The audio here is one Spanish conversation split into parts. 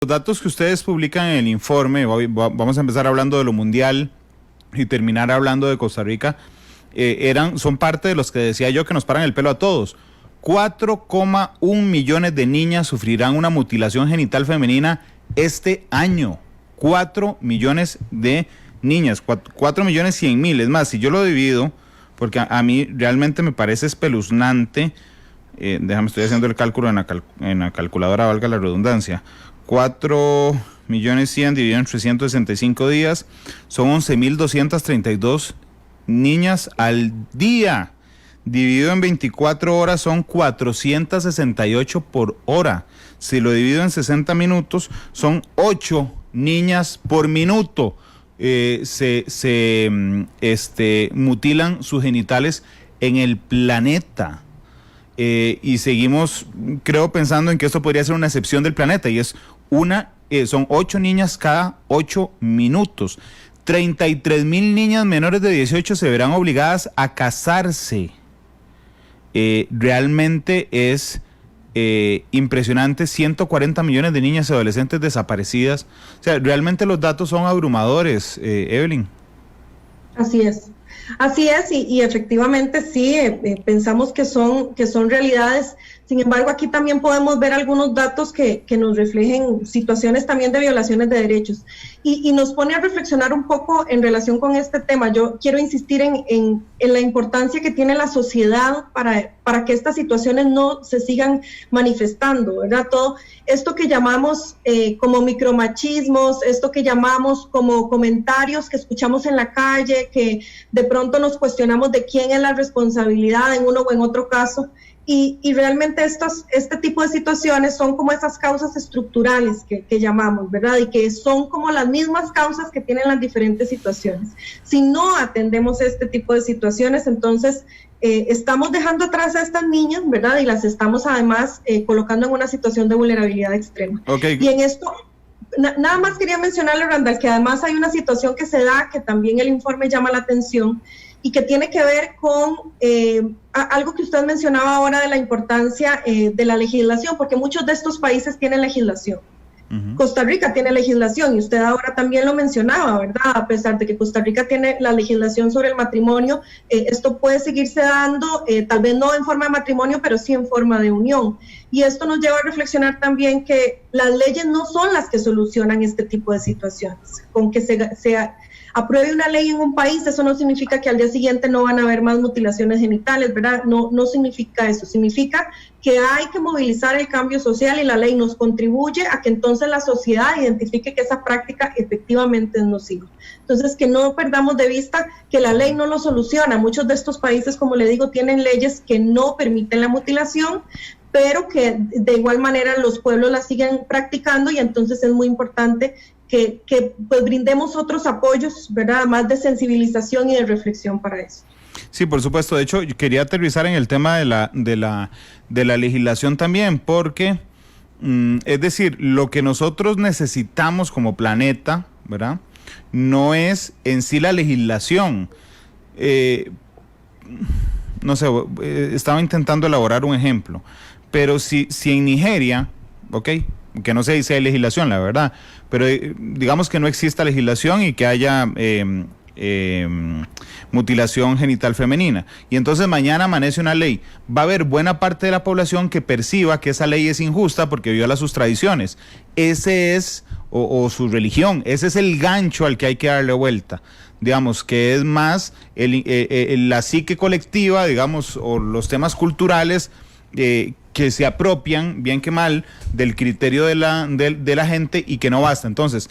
Los datos que ustedes publican en el informe, vamos a empezar hablando de lo mundial y terminar hablando de Costa Rica, son parte de los que decía yo que nos paran el pelo a todos. 4,1 millones de niñas sufrirán una mutilación genital femenina este año. 4 millones de niñas, 4 millones 100 mil. Es más, si yo lo divido, porque a mí realmente me parece espeluznante, déjame, estoy haciendo el cálculo en la calculadora, valga la redundancia. 4 millones 100 dividido en 365 días, son 11.232 niñas al día. Dividido en 24 horas son 468 por hora. Si lo divido en 60 minutos, son 8 niñas por minuto. Mutilan sus genitales en el planeta. Y seguimos, creo, pensando en que esto podría ser una excepción del planeta, y son 8 niñas cada 8 minutos. 33,000 niñas menores de 18 se verán obligadas a casarse. Realmente es impresionante. 140 millones de niñas y adolescentes desaparecidas. O sea, realmente los datos son abrumadores, Evelyn. Así es, y efectivamente sí, pensamos que son realidades. Sin embargo, aquí también podemos ver algunos datos que nos reflejen situaciones también de violaciones de derechos. Y nos pone a reflexionar un poco en relación con este tema. Yo quiero insistir en la importancia que tiene la sociedad para que estas situaciones no se sigan manifestando, ¿verdad? Todo esto que llamamos como micromachismos, esto que llamamos como comentarios que escuchamos en la calle, que de pronto nos cuestionamos de quién es la responsabilidad en uno o en otro caso. Y realmente este tipo de situaciones son como esas causas estructurales que llamamos, ¿verdad? Y que son como las mismas causas que tienen las diferentes situaciones. Si no atendemos este tipo de situaciones, entonces estamos dejando atrás a estas niñas, ¿verdad? Y las estamos además colocando en una situación de vulnerabilidad extrema. Okay. Y en esto, nada más quería mencionarle, Randall, que además hay una situación que se da, que también el informe llama la atención, y que tiene que ver con algo que usted mencionaba ahora de la importancia de la legislación, porque muchos de estos países tienen legislación. Uh-huh. Costa Rica tiene legislación, y usted ahora también lo mencionaba, ¿verdad? A pesar de que Costa Rica tiene la legislación sobre el matrimonio, esto puede seguirse dando, tal vez no en forma de matrimonio, pero sí en forma de unión. Y esto nos lleva a reflexionar también que las leyes no son las que solucionan este tipo de situaciones. Con que se apruebe una ley en un país, eso no significa que al día siguiente no van a haber más mutilaciones genitales, ¿verdad? No significa eso, significa que hay que movilizar el cambio social, y la ley nos contribuye a que entonces la sociedad identifique que esa práctica efectivamente es nociva. Entonces, que no perdamos de vista que la ley no lo soluciona. Muchos de estos países, como le digo, tienen leyes que no permiten la mutilación, pero que de igual manera los pueblos la siguen practicando, y entonces es muy importante que pues brindemos otros apoyos, ¿verdad? Más de sensibilización y de reflexión para eso. Sí, por supuesto. De hecho, yo quería aterrizar en el tema de la legislación también, porque es decir, lo que nosotros necesitamos como planeta, ¿verdad? No es en sí la legislación. No sé, estaba intentando elaborar un ejemplo, pero si en Nigeria, ¿ok?, que no sé si hay legislación, la verdad, pero digamos que no exista legislación y que haya mutilación genital femenina, y entonces mañana amanece una ley, va a haber buena parte de la población que perciba que esa ley es injusta porque viola sus tradiciones, ese es, o su religión, ese es el gancho al que hay que darle vuelta, digamos, que es más la psique colectiva, digamos, o los temas culturales que se apropian, bien que mal, del criterio de la gente, y que no basta. Entonces,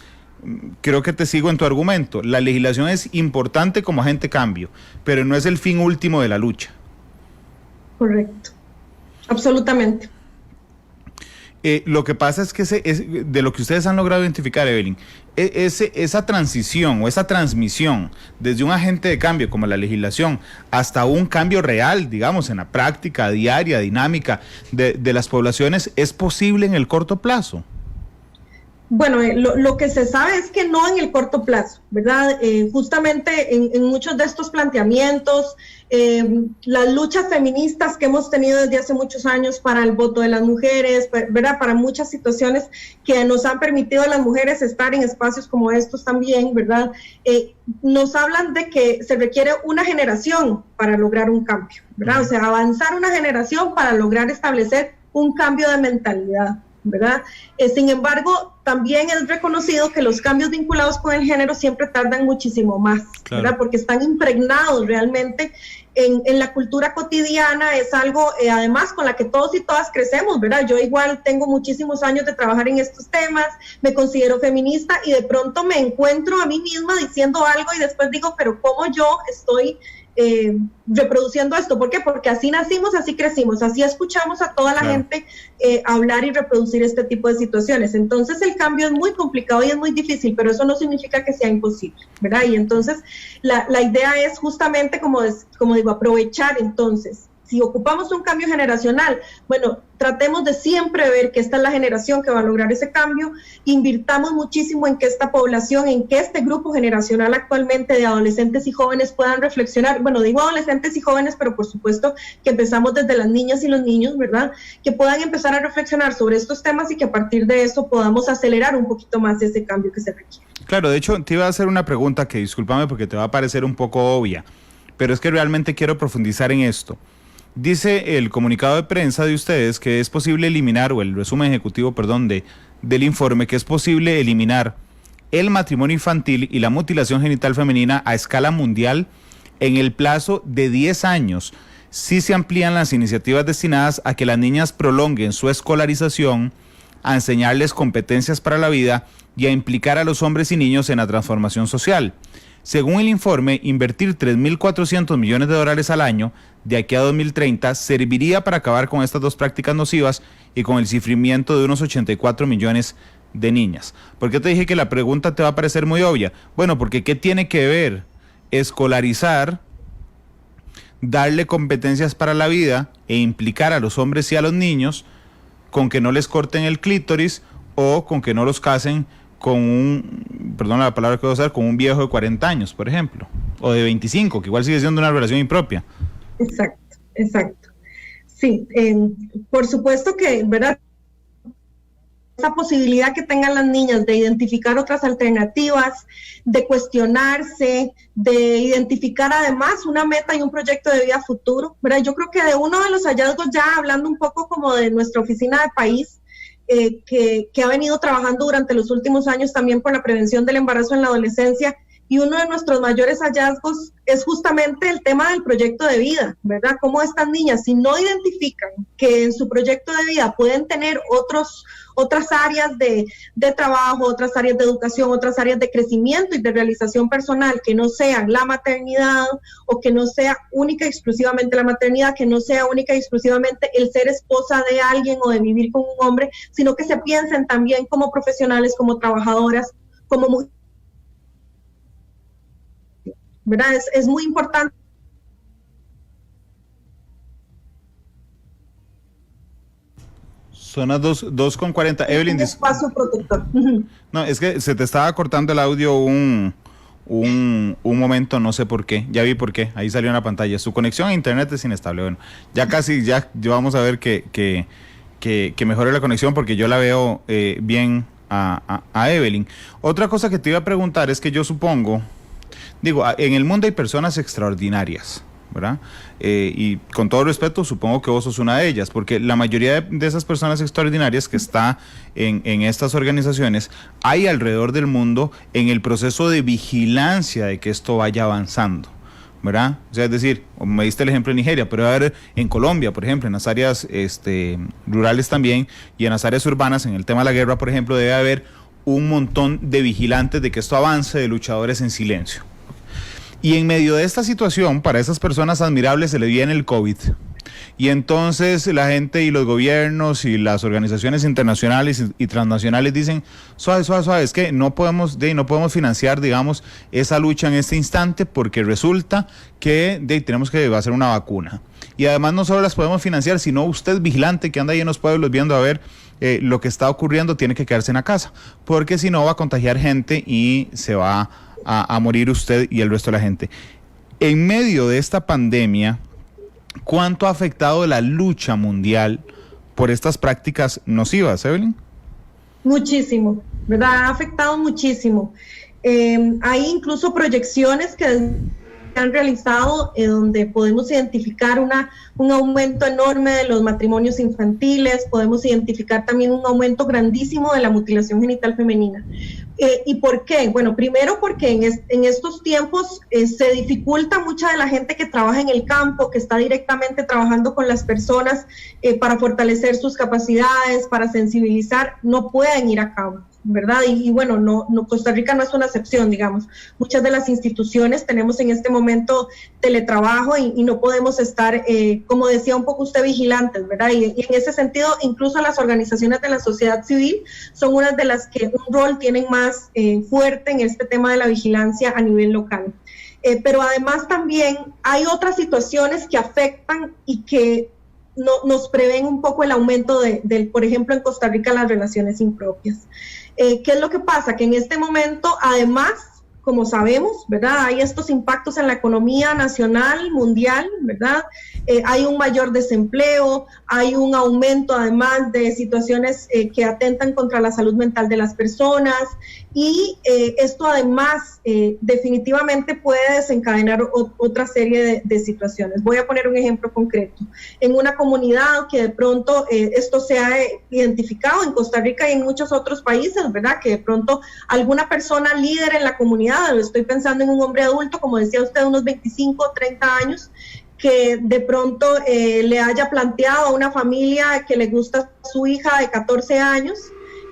creo que te sigo en tu argumento. La legislación es importante como agente de cambio, pero no es el fin último de la lucha. Correcto. Absolutamente. Lo que pasa es que de lo que ustedes han logrado identificar, Evelyn, esa transición o esa transmisión desde un agente de cambio como la legislación hasta un cambio real, digamos, en la práctica diaria, dinámica de las poblaciones, ¿es posible en el corto plazo? Bueno, lo que se sabe es que no en el corto plazo, ¿verdad? Justamente en muchos de estos planteamientos, las luchas feministas que hemos tenido desde hace muchos años para el voto de las mujeres, ¿verdad? Para muchas situaciones que nos han permitido a las mujeres estar en espacios como estos también, ¿verdad? Nos hablan de que se requiere una generación para lograr un cambio, ¿verdad? O sea, avanzar una generación para lograr establecer un cambio de mentalidad, ¿verdad? Sin embargo, también es reconocido que los cambios vinculados con el género siempre tardan muchísimo más, claro, ¿verdad? Porque están impregnados realmente en la cultura cotidiana, es algo además con la que todos y todas crecemos, ¿verdad? Yo igual tengo muchísimos años de trabajar en estos temas, me considero feminista y de pronto me encuentro a mí misma diciendo algo y después digo, pero ¿cómo yo estoy reproduciendo esto? ¿Por qué? Porque así nacimos, así crecimos, así escuchamos a toda la gente hablar y reproducir este tipo de situaciones. Entonces el cambio es muy complicado y es muy difícil, pero eso no significa que sea imposible, ¿verdad? Y entonces la idea es justamente, como digo, aprovechar entonces. Si ocupamos un cambio generacional, bueno, tratemos de siempre ver que esta es la generación que va a lograr ese cambio, invirtamos muchísimo en que esta población, en que este grupo generacional actualmente de adolescentes y jóvenes puedan reflexionar, bueno, digo adolescentes y jóvenes, pero por supuesto que empezamos desde las niñas y los niños, ¿verdad? Que puedan empezar a reflexionar sobre estos temas y que a partir de eso podamos acelerar un poquito más ese cambio que se requiere. Claro, de hecho, te iba a hacer una pregunta que, discúlpame porque te va a parecer un poco obvia, pero es que realmente quiero profundizar en esto. Dice el comunicado de prensa de ustedes que es posible eliminar, o el resumen ejecutivo, perdón, del informe, que es posible eliminar el matrimonio infantil y la mutilación genital femenina a escala mundial en el plazo de 10 años, si se amplían las iniciativas destinadas a que las niñas prolonguen su escolarización, a enseñarles competencias para la vida y a implicar a los hombres y niños en la transformación social. Según el informe, invertir $3.400 millones al año de aquí a 2030 serviría para acabar con estas dos prácticas nocivas y con el sufrimiento de unos 84 millones de niñas. ¿Por qué te dije que la pregunta te va a parecer muy obvia? Bueno, porque ¿qué tiene que ver escolarizar, darle competencias para la vida e implicar a los hombres y a los niños con que no les corten el clítoris o con que no los casen con perdón la palabra que voy a usar, con un viejo de 40 años, por ejemplo, o de 25, que igual sigue siendo una relación impropia? Exacto. Sí, por supuesto que, ¿verdad? Esa posibilidad que tengan las niñas de identificar otras alternativas, de cuestionarse, de identificar además una meta y un proyecto de vida futuro, ¿verdad? Yo creo que de uno de los hallazgos, ya hablando un poco como de nuestra oficina de país, que ha venido trabajando durante los últimos años también por la prevención del embarazo en la adolescencia, y uno de nuestros mayores hallazgos es justamente el tema del proyecto de vida, ¿verdad? Cómo estas niñas, si no identifican que en su proyecto de vida pueden tener otras áreas de trabajo, otras áreas de educación, otras áreas de crecimiento y de realización personal, que no sean la maternidad, o que no sea única y exclusivamente la maternidad, que no sea única y exclusivamente el ser esposa de alguien o de vivir con un hombre, sino que se piensen también como profesionales, como trabajadoras, como mujeres, ¿verdad? Es muy importante. Son las 2:40. Evelyn, un espacio protector. No, es que se te estaba cortando el audio un momento, no sé por qué. Ya vi por qué, ahí salió en la pantalla. Su conexión a internet es inestable. Bueno, ya vamos a ver que mejore la conexión, porque yo la veo bien a Evelyn. Otra cosa que te iba a preguntar es que yo supongo, digo, en el mundo hay personas extraordinarias, ¿verdad? Y con todo respeto, supongo que vos sos una de ellas, porque la mayoría de esas personas extraordinarias que está en estas organizaciones hay alrededor del mundo en el proceso de vigilancia de que esto vaya avanzando, ¿verdad? O sea, es decir, me diste el ejemplo de Nigeria, pero va a haber en Colombia, por ejemplo, en las áreas rurales también, y en las áreas urbanas, en el tema de la guerra, por ejemplo, debe haber un montón de vigilantes de que esto avance, de luchadores en silencio. Y en medio de esta situación, para esas personas admirables se le viene el COVID. Y entonces la gente y los gobiernos y las organizaciones internacionales y transnacionales dicen, suave, es que no podemos financiar, digamos, esa lucha en este instante porque resulta que tenemos que hacer una vacuna. Y además no solo las podemos financiar, sino usted vigilante que anda ahí en los pueblos viendo a ver lo que está ocurriendo, tiene que quedarse en la casa, porque si no va a contagiar gente y se va a morir usted y el resto de la gente. En medio de esta pandemia, ¿cuánto ha afectado la lucha mundial por estas prácticas nocivas, Evelyn? Muchísimo, ¿verdad? Ha afectado muchísimo. Hay incluso proyecciones que han realizado donde podemos identificar un aumento enorme de los matrimonios infantiles, podemos identificar también un aumento grandísimo de la mutilación genital femenina. ¿Y por qué? Bueno, primero porque en estos tiempos se dificulta mucha de la gente que trabaja en el campo, que está directamente trabajando con las personas para fortalecer sus capacidades, para sensibilizar, no pueden ir a campo, ¿verdad? Y bueno, no, Costa Rica no es una excepción, digamos. Muchas de las instituciones tenemos en este momento teletrabajo y no podemos estar, como decía un poco usted, vigilantes, ¿verdad? Y en ese sentido, incluso las organizaciones de la sociedad civil son unas de las que un rol tienen más fuerte en este tema de la vigilancia a nivel local. Pero además también hay otras situaciones que afectan y que nos prevén un poco el aumento por ejemplo, en Costa Rica, las relaciones impropias. ¿Qué es lo que pasa? Que en este momento, además, como sabemos, ¿verdad? Hay estos impactos en la economía nacional, mundial, ¿verdad? Hay un mayor desempleo, hay un aumento además de situaciones que atentan contra la salud mental de las personas y esto además definitivamente puede desencadenar otra serie de situaciones. Voy a poner un ejemplo concreto. En una comunidad que de pronto esto se ha identificado en Costa Rica y en muchos otros países, ¿verdad? Que de pronto alguna persona líder en la comunidad, estoy pensando en un hombre adulto, como decía usted, unos 25 o 30 años, que de pronto le haya planteado a una familia que le gusta su hija de 14 años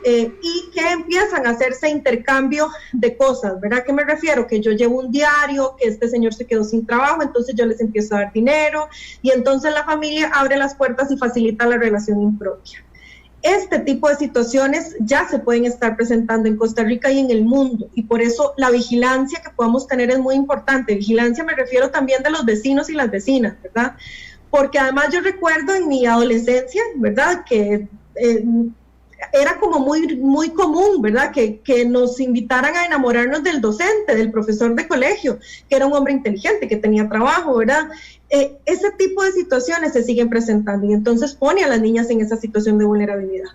y que empiezan a hacerse intercambio de cosas, ¿verdad? ¿A qué me refiero? Que yo llevo un diario, que este señor se quedó sin trabajo, entonces yo les empiezo a dar dinero y entonces la familia abre las puertas y facilita la relación impropia. Este tipo de situaciones ya se pueden estar presentando en Costa Rica y en el mundo, y por eso la vigilancia que podamos tener es muy importante. Vigilancia me refiero también de los vecinos y las vecinas, ¿verdad? Porque además yo recuerdo en mi adolescencia, ¿verdad? Que era como muy común, ¿verdad? Que nos invitaran a enamorarnos del docente, del profesor de colegio, que era un hombre inteligente, que tenía trabajo, ¿verdad? Ese tipo de situaciones se siguen presentando y entonces pone a las niñas en esa situación de vulnerabilidad.